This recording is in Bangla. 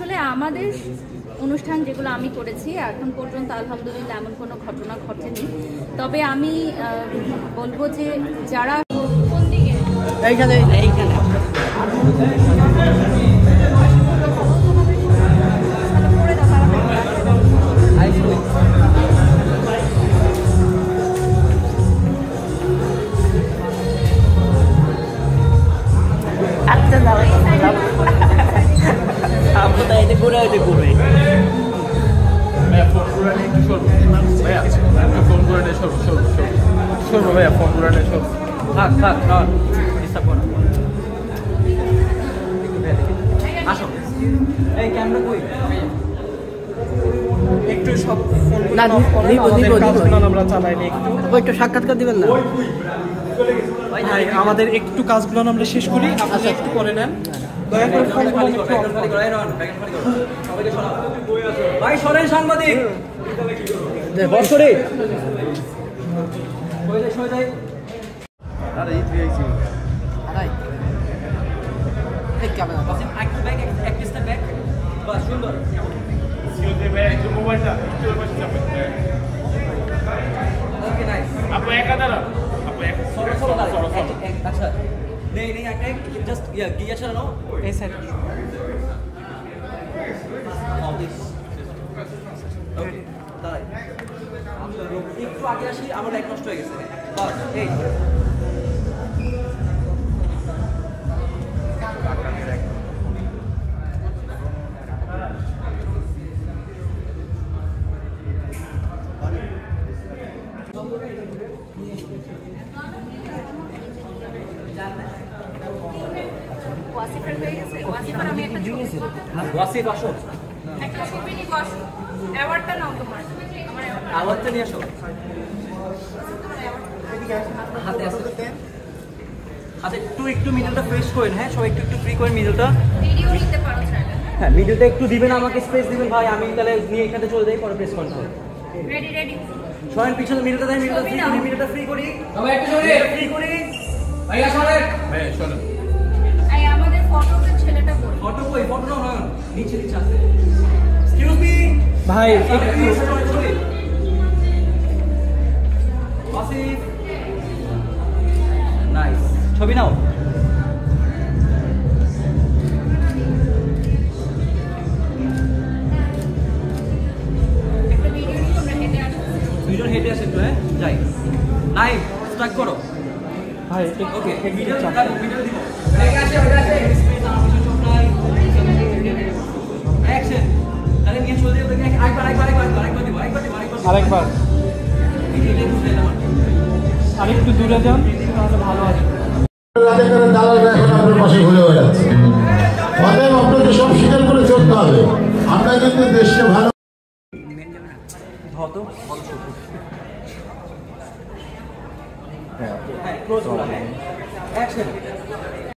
আসলে আমাদের অনুষ্ঠান যেগুলো আমি করেছি এখন পর্যন্ত আলহামদুলিল্লাহ এমন কোনো ঘটনা ঘটেনি। তবে আমি বলবো যে যারা কোন দিকে এইখানে একটু সব আমরা চালাইনি একটু সাক্ষাৎকার দিবেন না ভাই, আমাদের একটু কাজগুলো আমরা শেষ করি, আপনারা একটু করে নেন দয়া করে। ভাই সরেন সাংবাদিক বছরে সুন্দর মোবাইলটা ওকে নাইস আপু একা দাঁড়াও আপু এক আচ্ছা নেই একটা জাস্ট গিয়া চালানো এই সাইড ওকে তাই একটু আগে আসি আমার এক নষ্ট হয়ে গেছে বাস এই ওয়াসিফ আসো একটা ছবি নিয়ে বসো অ্যাওয়ার্ডটা নাও তোমার আমার অ্যাওয়ার্ডটা নিয়ে আসো হাতে আছে আচ্ছা একটু মিডলটা ফ্রেশ করেন হ্যাঁ সবাই একটু ফ্রি করেন মিডলটা ভিডিও নিতে পারো চাইলে হ্যাঁ মিডলটা একটু দিবেন আমাকে স্পেস দিবেন ভাই আমি তাহলে নিয়ে এখানে চলে যাই পরে প্রেস করতে হবে রেডি সবাই পিছনে মিডলটা দেন মিডলটা ফ্রি করি সবাই একটু জোরে ফ্রি করি ভাইয়া সরেন ভাই চলো এই আমাদের ফটোতে ছেলেটা কই ফটো না নিচে আছে এক্সকিউজ মি ভাই একটু আসিফ নাইস ছবি নাও একটা ভিডিও নিয়ে তোমরা হেঁটে আসো দুইজন হেঁটে আসেন তো হ্যাঁ যাই নাই স্টার্ট করো ভাই ওকে ভিডিও দিব ঠিক আছে স্পেস আমার পিছনে চোখটাই অ্যাকশন তাহলে নিয়ে চলে যাবে আরেকবার দিব আরেকবার আরেকটু দূরে যান তাহলে ভালো আছে দালালরা এখন আপনার পাশে ঘুরে বেড়াচ্ছে অতএব আপনাকে সব স্বীকার করে চলতে হবে আমরা কিন্তু দেশকে ভালো হতো হ্যাঁ ক্লোজ অ্যাকশন